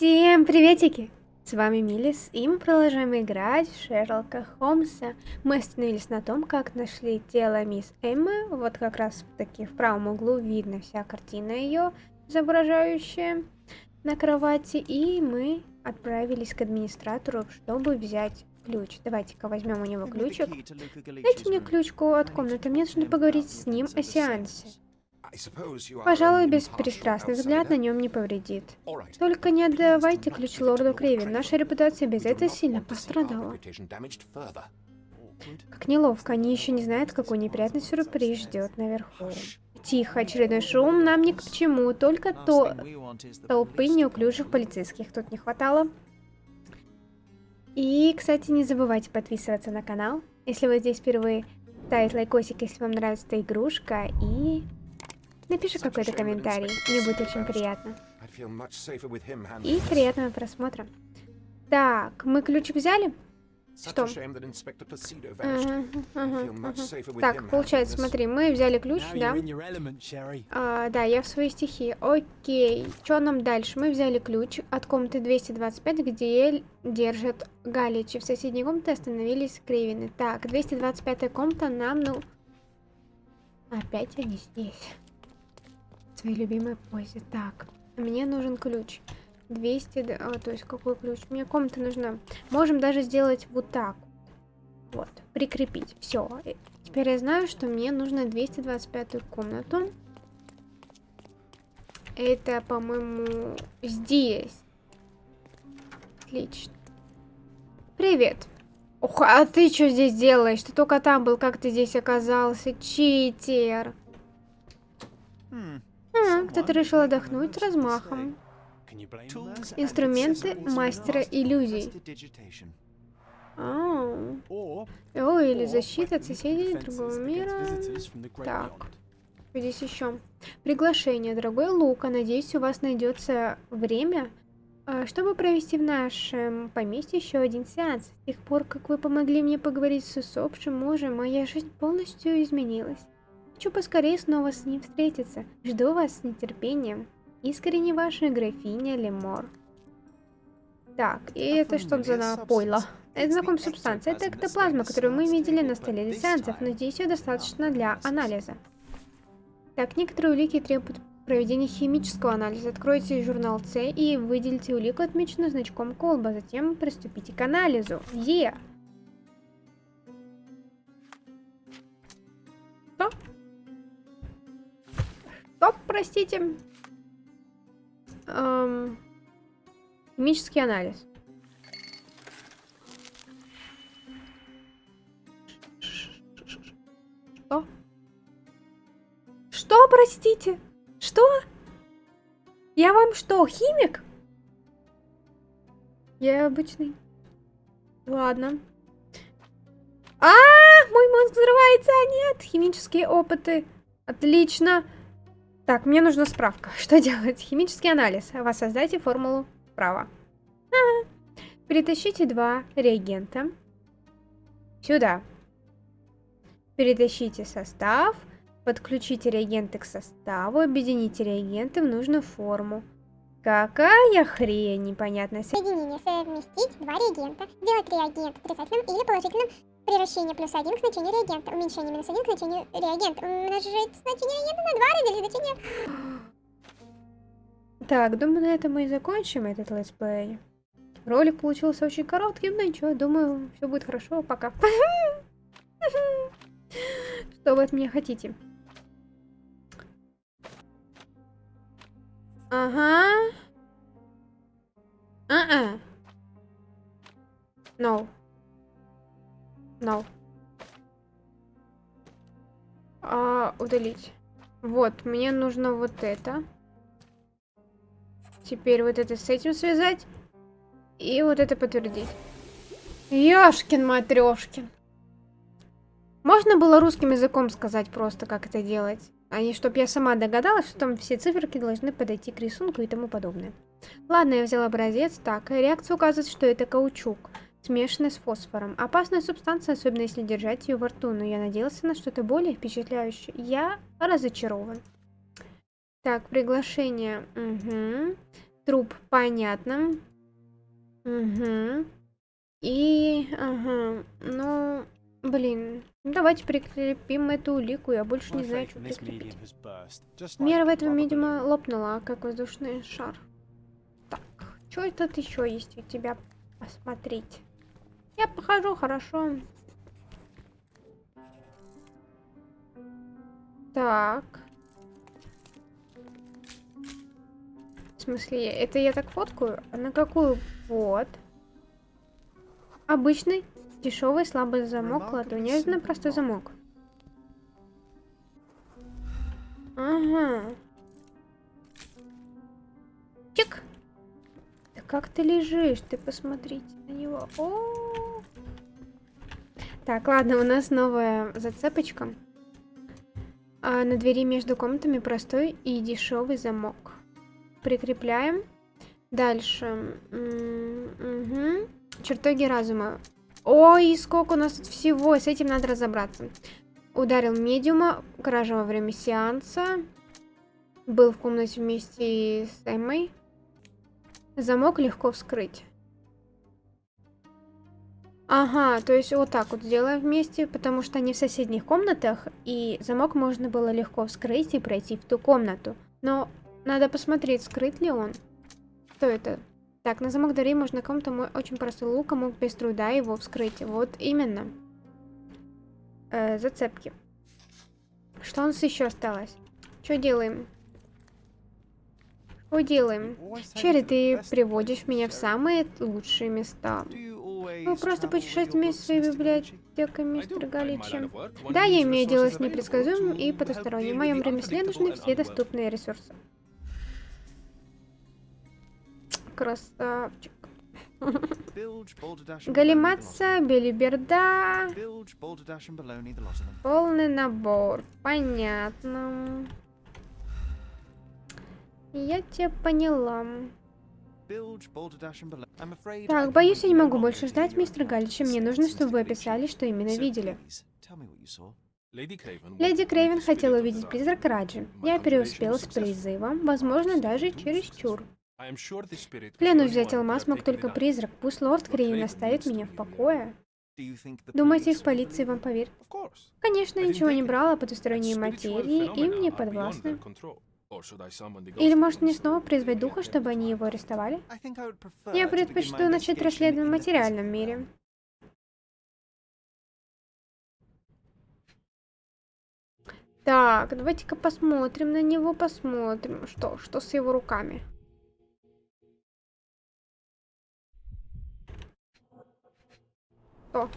Всем приветики! С вами Милис, и мы продолжаем играть в Шерлока Холмса. Мы остановились на том, как нашли тело мисс Эммы. Вот как раз таки в правом углу видно вся картина ее, изображающая на кровати. И мы отправились к администратору, чтобы взять ключ. Давайте-ка возьмем у него ключик. Дайте мне ключку от комнаты, мне нужно поговорить с ним о сеансе. Пожалуй, беспристрастный взгляд на нем не повредит. Только не отдавайте ключ лорду Криви. Наша репутация без этого сильно пострадала. Как неловко, они еще не знают, какой неприятный сюрприз ждет наверху. Тихо, очередной шум нам ни к чему, только толпы неуклюжих полицейских тут не хватало. И, кстати, не забывайте подписываться на канал, если вы здесь впервые, ставить лайкосик, если вам нравится эта игрушка, и напиши какой-то комментарий, мне будет очень приятно. И приятного просмотра. Так, мы ключик взяли? Что? Так, получается, смотри, мы взяли ключ, да? Да, я в своей стихии. Окей, что нам дальше? Мы взяли ключ от комнаты 225, где держат Галичи. В соседней комнате остановились Кривины. Так, 225 комната нам, ну... Опять они здесь. В своей любимой позе. Так, мне нужен ключ. 200, то есть какой ключ? Мне комната нужна. Можем даже сделать вот так. Вот, прикрепить. Все. Теперь я знаю, что мне нужно 225 комнату. Это, по-моему, здесь. Отлично. Привет. Ох, а ты что здесь делаешь? Ты только там был, как ты здесь оказался? Читер. Кто-то решил отдохнуть с размахом. Инструменты мастера иллюзий. Или защита от соседей другого мира. Так, здесь еще. Приглашение, дорогой Лука. Надеюсь, у вас найдется время, чтобы провести в нашем поместье еще один сеанс. С тех пор, как вы помогли мне поговорить с усопшим мужем, моя жизнь полностью изменилась. Хочу поскорее снова с ним встретиться. Жду вас с нетерпением. Искренне ваша графиня Лемор. Так, и это что за напойло? Это знакомая субстанция. Это эктоплазма, которую мы видели на столе для сеансов, но здесь ее достаточно для анализа. Так, некоторые улики требуют проведения химического анализа. Откройте журнал С и выделите улику, отмеченную значком колба. Затем приступите к анализу. Что? Стоп, простите. Химический анализ. Что? Что, простите? Что? Я вам что, химик? Я обычный. Ладно. Мой мозг взрывается! Нет, химические опыты. Отлично. Так, мне нужна справка. Что делать? Химический анализ. Воссоздайте формулу справа. Перетащите 2 реагента сюда. Перетащите состав. Подключите реагенты к составу. Объедините реагенты в нужную форму. Какая хрень непонятная. Соединение. Совместить 2 реагента. Сделать реагент отрицательным или положительным. Превращение +1 к значению реагента. Уменьшение -1 к значению реагента. Умножить значение реагента на 2 разделить значение. Так, думаю, на этом мы и закончим этот летсплей. Ролик получился очень коротким, но ничего, думаю, все будет хорошо. Пока. Что вы от меня хотите? Ага. No. No. Удалить. Вот, мне нужно вот это. Теперь вот это с этим связать. И вот это подтвердить. Ёшкин-матрёшкин. Можно было русским языком сказать просто, как это делать. А не чтоб я сама догадалась, что там все циферки должны подойти к рисунку и тому подобное. Ладно, я взяла образец. Так, реакция указывает, что это каучук, смешанный с фосфором. Опасная субстанция, особенно если держать ее во рту, но я надеялся на что-то более впечатляющее. Я разочарован. Так, приглашение. Труп, понятно. Угу. И, ага, ну, блин, ну, давайте прикрепим эту улику, я больше не знаю, что прикрепить. Мера в этом, видимо, лопнула, как воздушный шар. Так, что тут еще есть у тебя посмотреть? Я похожу, хорошо. Так. В смысле, это я так фоткаю? А на какую? Вот. Обычный, дешевый, слабый замок, ладно, неожиданно простой замок. Ага. Чик. Да как ты лежишь? Ты посмотрите на него. О. Так, ладно, у нас новая зацепочка. На двери между комнатами простой и дешевый замок. Прикрепляем. Дальше. Угу. Чертоги разума. Ой, сколько у нас тут всего. С этим надо разобраться. Ударил медиума. Кража во время сеанса. Был в комнате вместе с Эммой. Замок легко вскрыть. Ага, то есть вот так вот сделаем вместе, потому что они в соседних комнатах, и замок можно было легко вскрыть и пройти в ту комнату. Но надо посмотреть, скрыт ли он. Что это? Так, на замок двери можно кому-то очень простой лук мог без труда его вскрыть. Вот именно. Зацепки. Что у нас еще осталось? Что делаем? Что делаем? Черри, ты приводишь меня в самые лучшие места. Вы просто путешествуете своей библиотекой, мистер Галичи. Да, я имею дело с непредсказуемым и потусторонним. В моем ремесле нужны все доступные ресурсы. Красавчик. Галиматса, белиберда. Полный набор. Понятно. Я тебя поняла. Так, боюсь, я не могу больше ждать, мистер Галичи. Мне нужно, чтобы вы описали, что именно видели. Леди Крейвен хотела увидеть призрак Раджи. Я преуспела с призывом, возможно, даже чересчур. Клянусь, взять алмаз мог только призрак. Пусть лорд Крейвен оставит меня в покое. Думаете, их полиция вам поверит? Конечно, я ничего не брала, потусторонние материи им не подвластны. Или может мне снова призвать духа, чтобы они его арестовали? Я предпочту начать расследование в материальном мире. Так, давайте-ка посмотрим на него, посмотрим. Что с его руками? Что?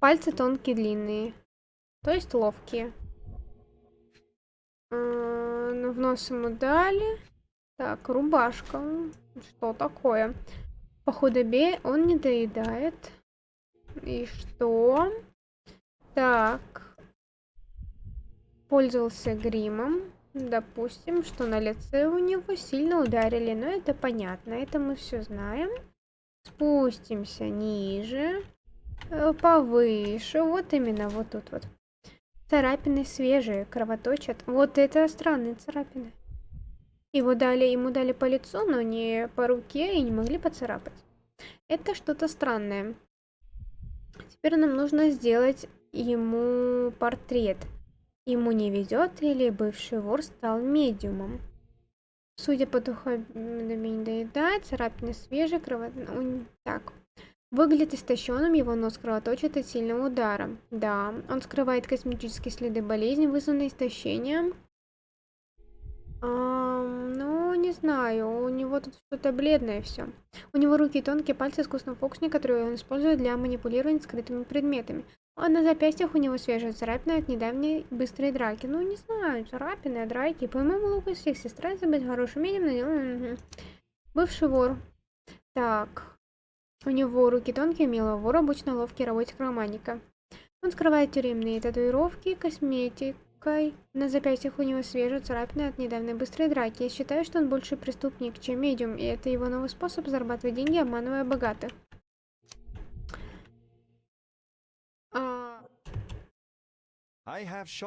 Пальцы тонкие, длинные. То есть ловкие. В нос ему дали. Так, рубашка. Что такое? По худобе он не доедает. И что? Так. Пользовался гримом. Допустим, что на лице у него сильно ударили. Но это понятно. Это мы все знаем. Спустимся ниже. Повыше. Вот именно вот тут вот. Царапины свежие, кровоточат. Вот это странные царапины. Ему дали по лицу, но не по руке и не могли поцарапать. Это что-то странное. Теперь нам нужно сделать ему портрет. Ему не везет или бывший вор стал медиумом. Судя по духу, не доедает, царапины свежие, Так. Выглядит истощенным, его нос кровоточит от сильного удара. Да, он скрывает косметические следы болезни, вызванные истощением. Ну, не знаю, у него тут что-то бледное все. У него руки тонкие, пальцы искусного фокусника, которые он использует для манипулирования скрытыми предметами. А на запястьях у него свежая царапина от недавней быстрой драки. Ну, не знаю, царапины, драки. По-моему, Лукас всех старается быть хорошим медиумом. Бывший вор. Так. У него руки тонкие, милого вор, обычно ловкий работник романика. Он скрывает тюремные татуировки косметикой. На запястьях у него свежие царапины от недавней быстрой драки. Я считаю, что он больше преступник, чем медиум, и это его новый способ зарабатывать деньги, обманывая богатых.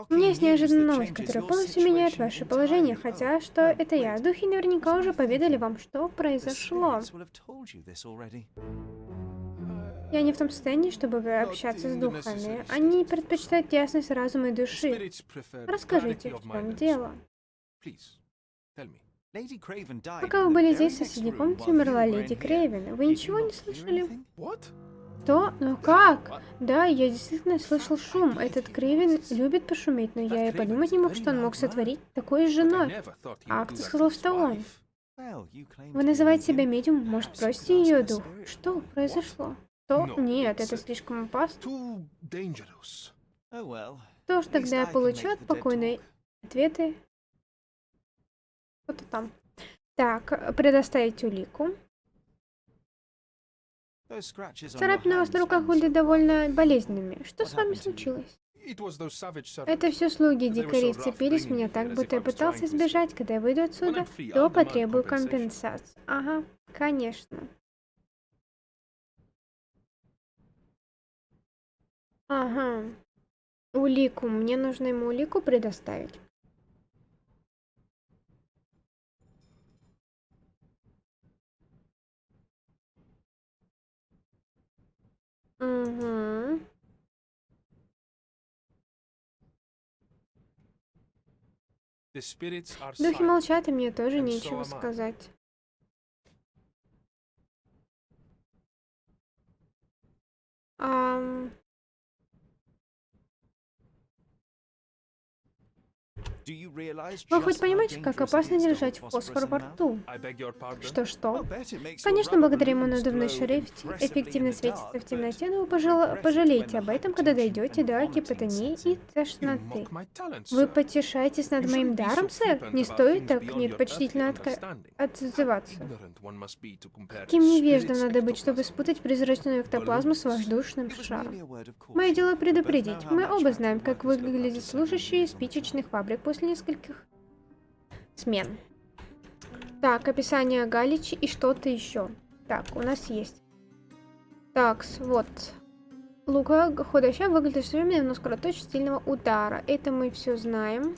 У меня есть неожиданная новость, которая полностью меняет ваше положение, хотя что это я. Духи наверняка уже поведали вам, что произошло. Я не в том состоянии, чтобы общаться с духами. Они предпочитают ясность разума и души. Расскажите, в чем дело. Пока вы были здесь, в соседней комнате умерла леди Крейвен. Вы ничего не слышали? Что? Ну как? Да, я действительно слышал шум. Этот Крейвен любит пошуметь, но я и подумать не мог, что он мог сотворить такое с женой. А кто сказал, что он? Вы называете себя медиум, может, просите ее дух? Что произошло? Что? Нет, это слишком опасно. Что ж, тогда я получу от покойной ответы. Что-то там. Так, предоставить улику. Царапины у вас на руках были довольно болезненными. Что с вами случилось? Это все слуги дикари вцепились в меня так, будто я пытался сбежать. Когда я выйду отсюда, то потребую компенсацию. Ага, конечно. Ага. Улику. Мне нужно ему улику предоставить. Угу. Духи молчат, и мне тоже нечего сказать. Вы хоть понимаете, как опасно держать фосфор во рту? Что-что? Конечно, благодаря ему надувной шарик эффективно светится в темноте, но вы пожалеете об этом, когда дойдете до гипотонии и тошноты. Вы потешаетесь над моим даром, сэр? Не стоит так непочтительно отзываться. Каким невеждом надо быть, чтобы спутать призрачную эктоплазму с воздушным шаром? Мое дело предупредить. Мы оба знаем, как выглядят служащие спичечных фабрик после нескольких смен. Так, описание Галичи и что-то еще. Так, у нас есть. Так, вот. Лука худощав выглядит современным, но скороточит сильного удара. Это мы все знаем.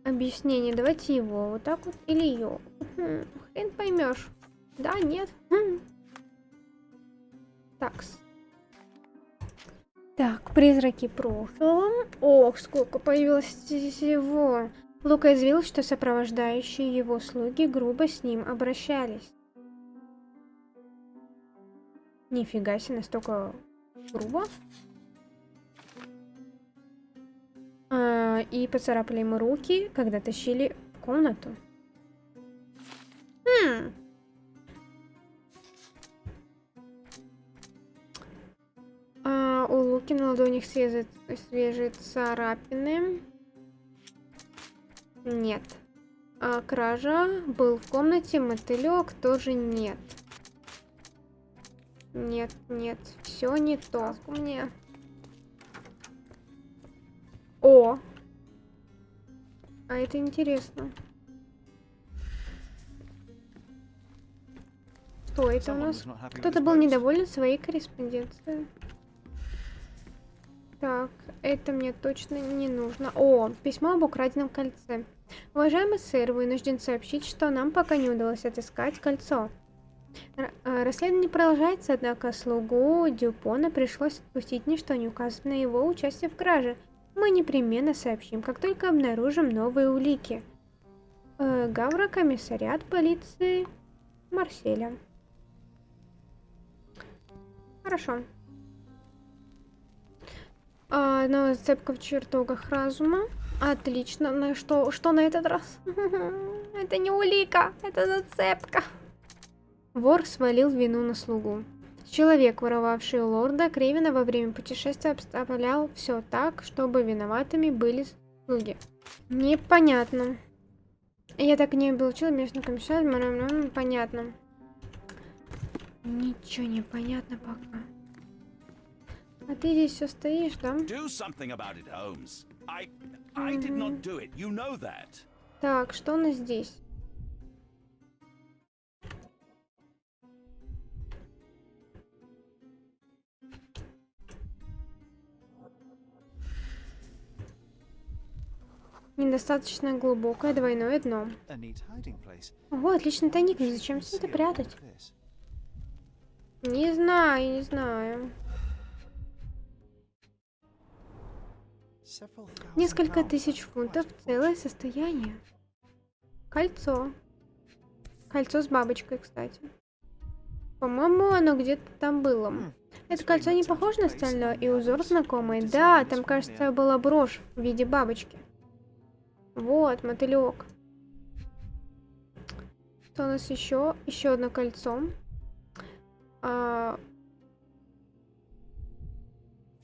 Объяснение. Давайте его вот так вот или ее. Хрен поймешь. Да, нет. Такс. Так, призраки прошлого. Ох, сколько появилось всего. Лука извил, что сопровождающие его слуги грубо с ним обращались. Нифига себе, настолько грубо. И поцарапали ему руки, когда тащили в комнату. У Луки на ладонях свежие царапины. Нет. Кража. Был в комнате. Мотылек тоже нет. Нет. Все не то. Мне. О! А это интересно. Что это у нас? Кто-то был недоволен своей корреспонденцией. Так, это мне точно не нужно. О, письмо об украденном кольце. Уважаемый сэр, вынужден сообщить, что нам пока не удалось отыскать кольцо. Расследование продолжается, однако слугу Дюпона пришлось отпустить, ничто не указывает на его участие в краже. Мы непременно сообщим, как только обнаружим новые улики. Гавра, комиссариат полиции Марселя. Хорошо. Новая зацепка в чертогах разума. Отлично. Ну что на этот раз? Это не улика, это зацепка. Вор свалил вину на слугу. Человек, воровавший у лорда Крейвена во время путешествия, обставлял все так, чтобы виноватыми были слуги. Непонятно. Я так и не получила местную комиссию. Понятно. Ничего не понятно пока. А ты здесь все стоишь, да? Так, что у нас здесь? Недостаточно глубокое двойное дно. Ого, отличный тайник, но зачем все это прятать? Не знаю, не знаю. Несколько тысяч фунтов, целое состояние. Кольцо. Кольцо с бабочкой, кстати. По-моему, оно где-то там было. Это кольцо не похоже на стальное, и узор знакомый. Да, там, кажется, была брошь в виде бабочки. Вот, мотылек. Что у нас еще? Еще одно кольцо.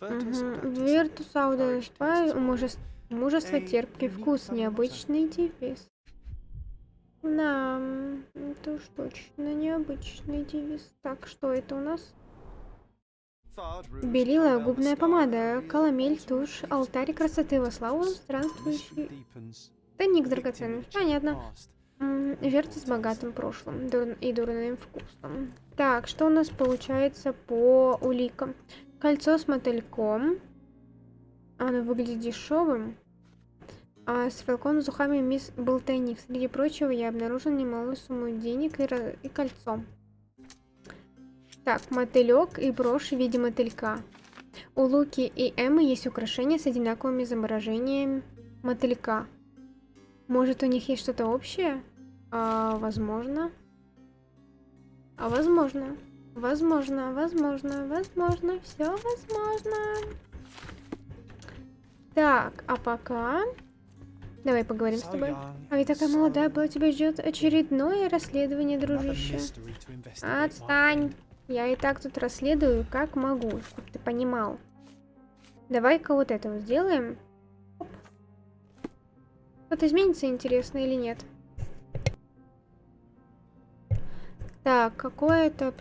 Virtus Audio Spy, мужество, терпкий вкус, необычный девиз. Да, это уж точно необычный девиз. Так, что это у нас? Белила, губная помада, коломель, тушь, алтарь красоты во славу странствующий. Тайник драгоценный. Понятно. Жерти с богатым прошлым и дурным вкусом. Так, что у нас получается по уликам? Кольцо с мотыльком. Оно выглядит дешевым. А с флаконом с ухами мисс был тайник. Среди прочего я обнаружил немалую сумму денег и кольцо. Так, мотылек и брошь в виде мотылька. У Луки и Эммы есть украшения с одинаковыми изображениями мотылька. Может, у них есть что-то общее? Возможно. Возможно. Возможно, все возможно. Так, а пока... Давай поговорим с тобой. А ведь такая молодая была, тебя ждет очередное расследование, дружище. Отстань. Я и так тут расследую, как могу, чтобы ты понимал. Давай-ка вот это вот сделаем. Что-то изменится, интересно, или нет? Так, какое-то...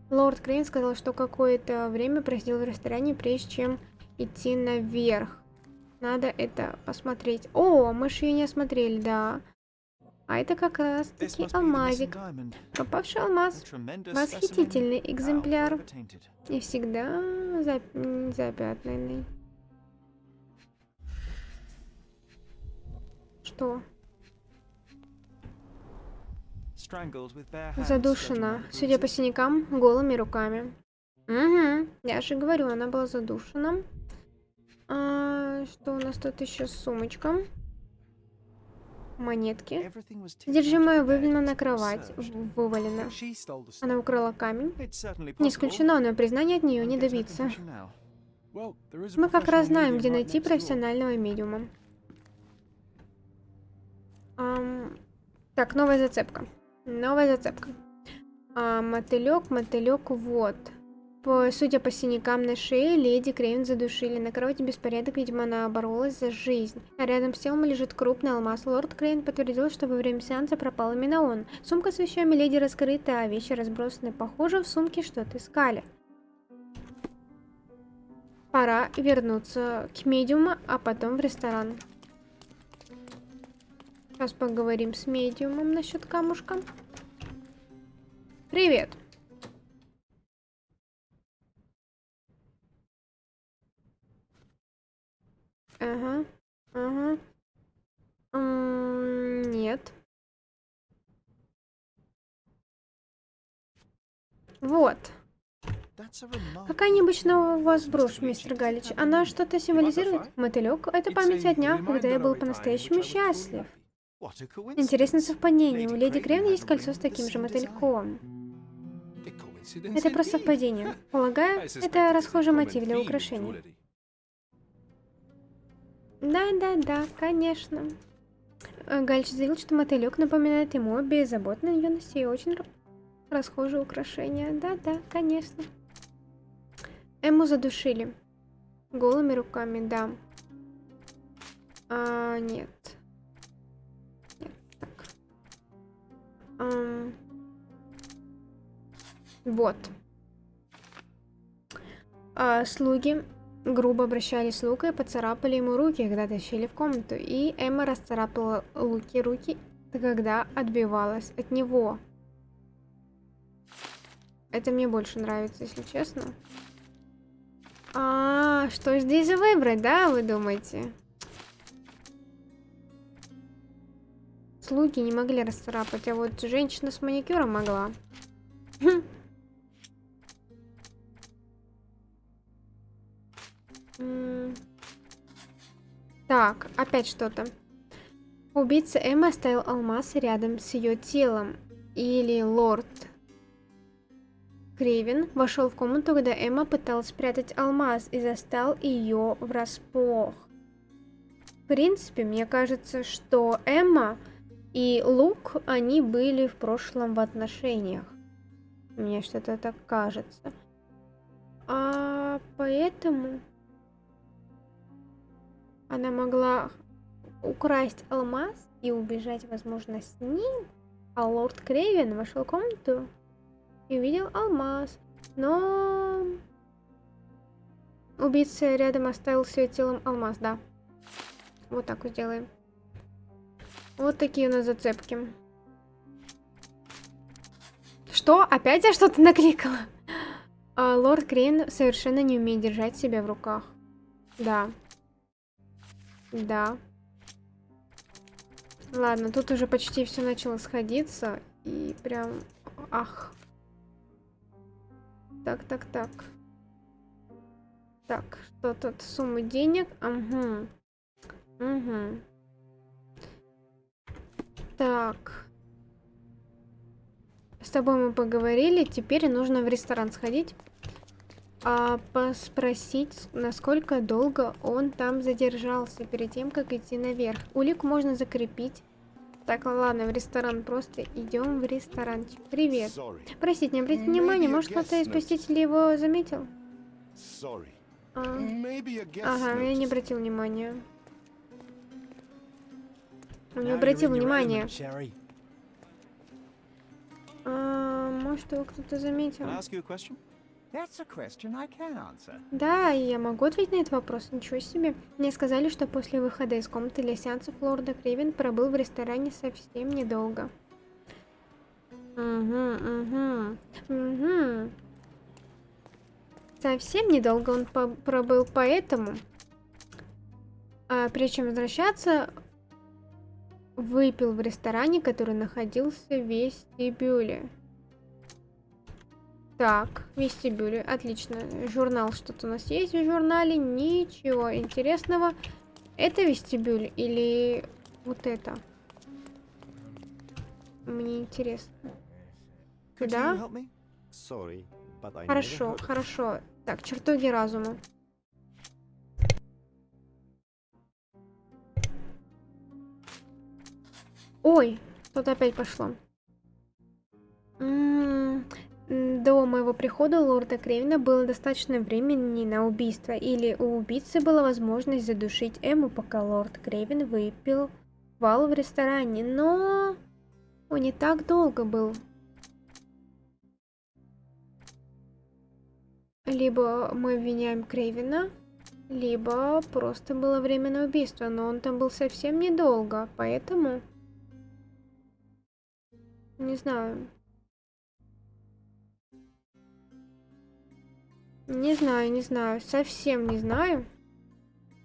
Лорд Крейн сказал, что какое-то время просидел в ресторане, прежде чем идти наверх. Надо это посмотреть. О, мы же ее не осмотрели, да. А это как раз-таки алмазик. Попавший алмаз. Восхитительный экземпляр. И всегда запятнанный. Что? Задушена. Судя по синякам, голыми руками. Угу. Я же говорю, она была задушена. Что у нас тут еще с сумочкой? Монетки. Содержимое вывалено на кровать. Вывалено. Она украла камень. Не исключено, но признания от нее не добиться. Мы как раз знаем, где найти профессионального медиума. Так, новая зацепка. Новая зацепка. Мотылек, вот. Судя по синякам на шее, леди Крейн задушили. На кровати беспорядок, видимо, она боролась за жизнь. А рядом с телом лежит крупный алмаз. Лорд Крейн подтвердил, что во время сеанса пропал именно он. Сумка с вещами леди раскрыта, а вещи разбросаны. Похоже, в сумке что-то искали. Пора вернуться к медиуму, а потом в ресторан. Сейчас поговорим с медиумом насчет камушка. Привет. Ага. Нет. Вот. Какая необычная у вас брошь, мистер Галич. Она что-то символизирует? Мотылек — это память о днях, когда я был по-настоящему счастлив. Интересное совпадение. У леди Крейн есть кольцо с таким же мотыльком. Это просто совпадение. Полагаю, это расхожий мотив для украшений. Да, конечно. Галич заявил, что мотылек напоминает ему о беззаботной юности и очень расхожее украшение. Да, конечно. Эмму задушили. Голыми руками, да. Нет. Так. Вот. Слуги грубо обращались с Лукой и поцарапали ему руки, когда тащили в комнату. И Эмма расцарапала Луки руки, когда отбивалась от него. Это мне больше нравится, если честно. Что здесь выбрать, да, вы думаете? слуги не могли расцарапать, а вот женщина с маникюром могла. Хм. Так, опять что-то. Убийца Эммы оставил алмаз рядом с ее телом. Или лорд Кривен вошел в комнату, когда Эмма пыталась спрятать алмаз и застал ее врасплох. В принципе, мне кажется, что Эмма и Лук, они были в прошлом в отношениях. Мне что-то так кажется. А поэтому она могла украсть алмаз и убежать, возможно, с ним. А лорд Крейвен вошел в комнату и увидел алмаз. Но убийца рядом оставил с ее телом алмаз, да. Вот так вот сделаем. Вот такие у нас зацепки. Что? Опять я что-то накликала? Лорд Крейвен совершенно не умеет держать себя в руках. Да. Да. Ладно, тут уже почти все начало сходиться. И прям... Ах. Так. Так, что тут? Суммы денег? Угу. Так. С тобой мы поговорили. Теперь нужно в ресторан сходить. Поспросить, насколько долго он там задержался перед тем, как идти наверх. Улику можно закрепить. Так, ладно, в ресторан. Просто идем в ресторанчик. Привет. Простите, не обратите внимания, может, кто-то из посетителей его заметил? Ага, я не обратил внимания. Он не обратил внимания. Может, его кто-то заметил? Да, я могу ответить на этот вопрос. Ничего себе. Мне сказали, что после выхода из комнаты для сеансов лорда Кривен пробыл в ресторане совсем недолго. Угу. Совсем недолго он пробыл, поэтому... прежде чем возвращаться, выпил в ресторане, который находился в вестибюле. Так, вестибюле, отлично. Журнал, что-то у нас есть в журнале, ничего интересного. Это вестибюль или вот это? Мне интересно. Куда? Хорошо. Так, чертоги разума. Ой, что-то опять пошло. До моего прихода у лорда Крейвена было достаточно времени на убийство, или у убийцы была возможность задушить Эмму, пока лорд Крейвен выпил вал в ресторане, но он не так долго был. Либо мы обвиняем Крейвена, либо просто было время на убийство, но он там был совсем недолго, поэтому... Не знаю. Не знаю, совсем не знаю.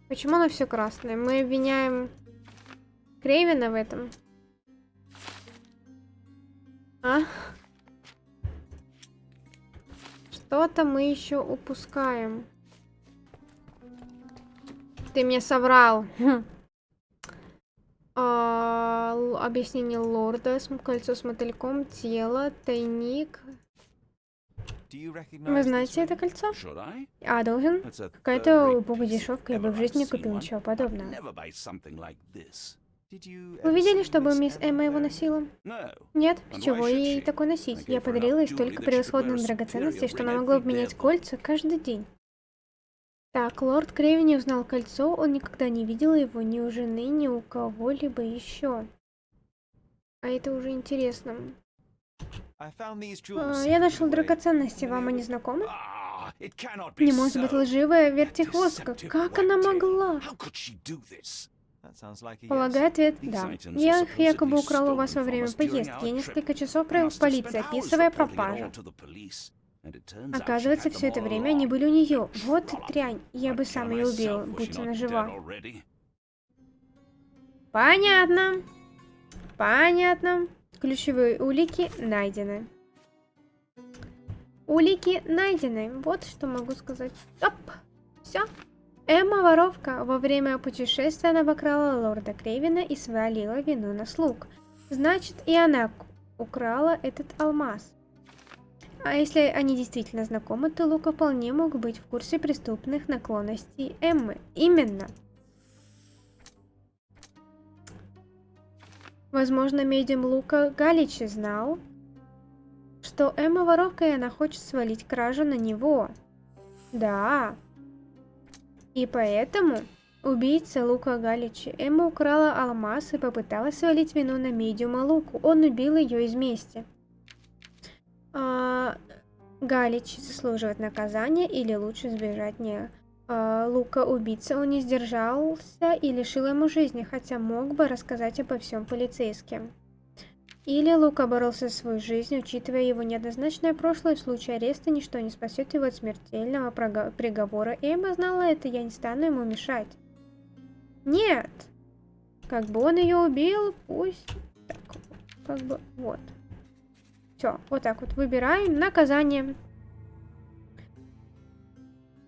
Почему оно все красное? Мы обвиняем Крейвена в этом. Что-то мы еще упускаем. Ты мне соврал. Объяснение лорда, кольцо с мотыльком, тело, тайник. Вы знаете это кольцо? Должен? Какая-то убогая дешевка, я бы в жизни не купил ничего подобного. Вы видели, чтобы мисс Эмма его носила? Нет, с чего ей такое носить? Я подарила ей столько превосходных драгоценностей, что она могла обменять кольца каждый день. Так, лорд Крейвен не узнал кольцо, он никогда не видел его ни у жены, ни у кого-либо еще. А это уже интересно. Я нашел драгоценности, вам они знакомы? Не может быть лживая вертихвостка. Как она могла? Полагаю, ответ да. Я их якобы украл у вас во время поездки. Я несколько часов провел в полиции, описывая пропажу. Оказывается, все это время они были у нее. Вот дрянь. Я бы сам ее убил, будь она жива. Понятно. Понятно. Ключевые улики найдены. Улики найдены. Вот что могу сказать. Оп. Все. Эмма воровка. Во время путешествия она обокрала лорда Крейвена и свалила вину на слуг. Значит, и она украла этот алмаз. А если они действительно знакомы, то Лука вполне мог быть в курсе преступных наклонностей Эммы. Именно. Возможно, медиум Лука Галичи знал, что Эмма воровка, и она хочет свалить кражу на него. Да. И поэтому убийца Лука Галичи. Эмма украла алмаз и попыталась свалить вину на медиума Луку. Он убил ее из мести. Галичи заслуживает наказания или лучше сбежать не. Лука убийца, он не сдержался и лишил ему жизни, хотя мог бы рассказать обо всем полицейским. Или Лука боролся за свою жизнь, учитывая его неоднозначное прошлое, в случае ареста ничто не спасет его от смертельного приговора. Эмма знала это, я не стану ему мешать. Нет! Как бы он ее убил, пусть... Так, как бы, вот. Все, вот так вот выбираем наказание.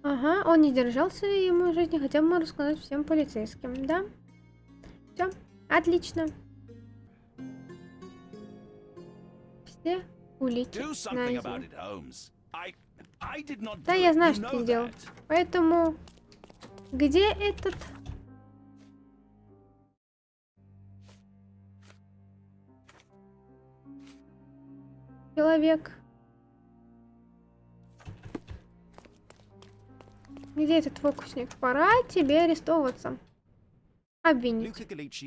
Ага, он не держался ему жизни, хотя бы рассказать всем полицейским, да? Все, отлично. Все улики найдены. Да, я знаю, что ты сделал. Поэтому, где этот... человек? Где этот фокусник? Пора тебе арестовываться. Обвинить.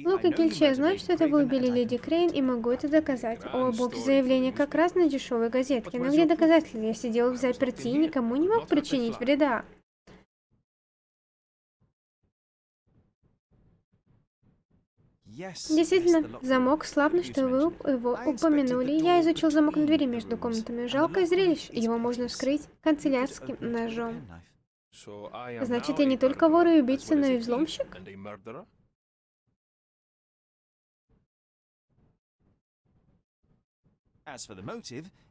Лука Гильчи, я знаю, что это вы убили леди Крейн и могу это доказать. О, бог, заявление как раз на дешевой газетке. Но где доказательства? Я сидел в заперти и никому не мог причинить вреда. Действительно, замок славный, что вы его упомянули. Я изучил замок на двери между комнатами. Жалкое зрелище. Его можно вскрыть канцелярским ножом. Значит, я не только вор и убийца, но и взломщик?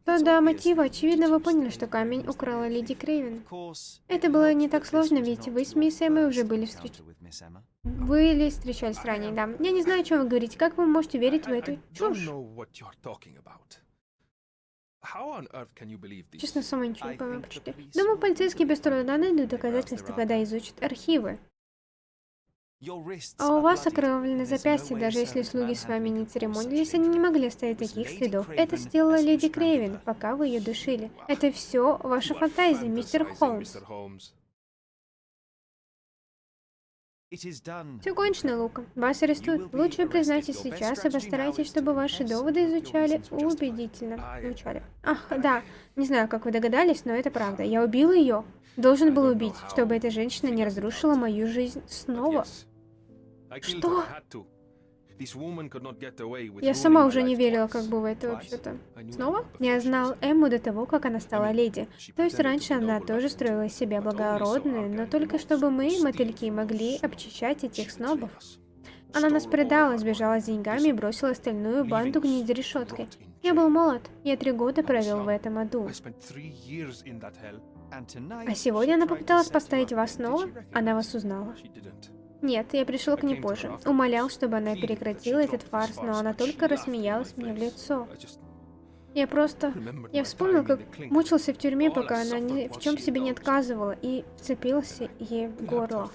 То до мотива, очевидно, вы поняли, что камень украла леди Крейвен. Это было не так сложно, ведь вы с мисс Эммой уже были встречались ранее, да. Я не знаю, о чем вы говорите. Как вы можете верить в эту чушь? Честно, сама ничего не понимаю, почти. Думаю, полицейские без труда найдут доказательства, когда изучат архивы. А у вас окровавлены запястья, даже если слуги с вами не церемонились, они не могли оставить таких следов. Это сделала леди Крейвен, пока вы ее душили. Это все ваша фантазия, мистер Холмс. Все кончено, Лука. Вас арестуют. Лучше признайтесь сейчас и постарайтесь, чтобы ваши доводы изучали убедительно. Ах, да. Не знаю, как вы догадались, но это правда. Я убил ее. Должен был убить, чтобы эта женщина не разрушила мою жизнь снова. Что? Я сама уже не верила, как бы в это вообще-то. Снова? Я знал Эмму до того, как она стала леди. То есть раньше она тоже строила из себя благородную, но только чтобы мы, мотыльки, могли обчищать этих снобов. Она нас предала, сбежала с деньгами и бросила остальную банду гнить за решеткой. Я был молод, я 3 года провел в этом аду. А сегодня она попыталась поставить вас снова? Она вас узнала. Нет, я пришел к ней позже. Умолял, чтобы она прекратила этот фарс, но она только рассмеялась мне в лицо. Я вспомнил, как мучился в тюрьме, пока она ни в чем себе не отказывала, и вцепился ей в горло.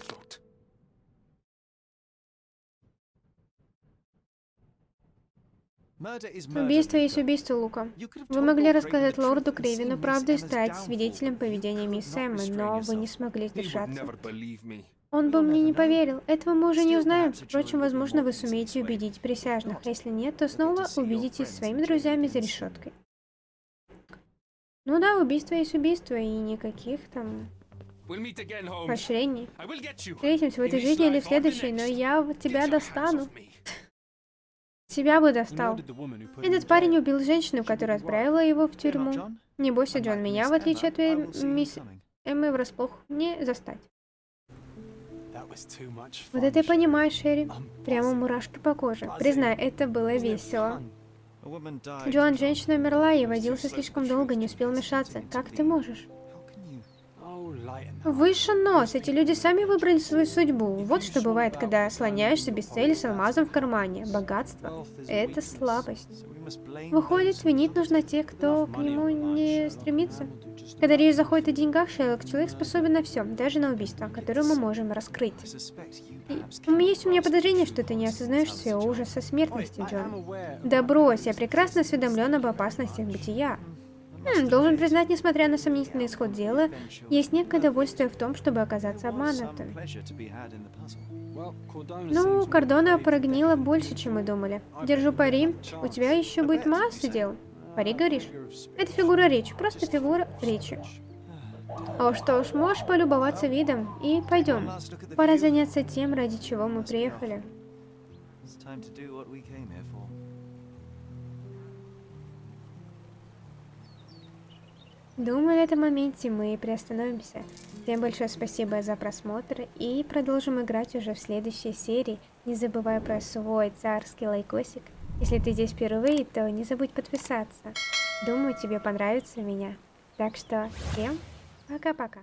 Убийство есть убийство, Лука. Вы могли рассказать лорду Крейвену правду и стать свидетелем поведения мисс Эммы, но вы не смогли сдержаться. Он бы мне не поверил. Этого мы уже не узнаем. Впрочем, возможно, вы сумеете убедить присяжных. А если нет, то снова увидитесь со своими друзьями за решеткой. Ну да, убийство есть убийство, и никаких там поощрений. Встретимся в этой жизни или в следующей, но я тебя достану. Тебя бы достал. Этот парень убил женщину, которая отправила его в тюрьму. Не бойся, Джон, меня, в отличие от мисс Эммы, врасплох не застать. Вот это я понимаю, Шерри. Прямо мурашки по коже. Признай, это было весело. Джоан, женщина умерла, и водился слишком долго, не успел вмешаться. Как ты можешь? Выше нос, эти люди сами выбрали свою судьбу. Вот что бывает, когда слоняешься без цели с алмазом в кармане. Богатство — это слабость. Выходит, винить нужно тех, кто к нему не стремится. Когда речь заходит о деньгах, Шерлок, человек способен на все, даже на убийство, которое мы можем раскрыть. Есть у меня подозрение, что ты не осознаешь всего ужаса смертности, Джон. Да брось, я прекрасно осведомлен об опасностях бытия. Должен признать, несмотря на сомнительный исход дела, есть некое удовольствие в том, чтобы оказаться обманутым. Ну, Кордона прогнила больше, чем мы думали. Держу пари, у тебя еще будет масса дел. Пари, говоришь? Это фигура речи, просто фигура речи. О, что ж, можешь полюбоваться видом. И пойдем. Пора заняться тем, ради чего мы приехали. Думаю, на этом моменте мы приостановимся. Всем большое спасибо за просмотр и продолжим играть уже в следующей серии. Не забывай про свой царский лайкосик. Если ты здесь впервые, то не забудь подписаться. Думаю, тебе понравится меня. Так что всем пока-пока.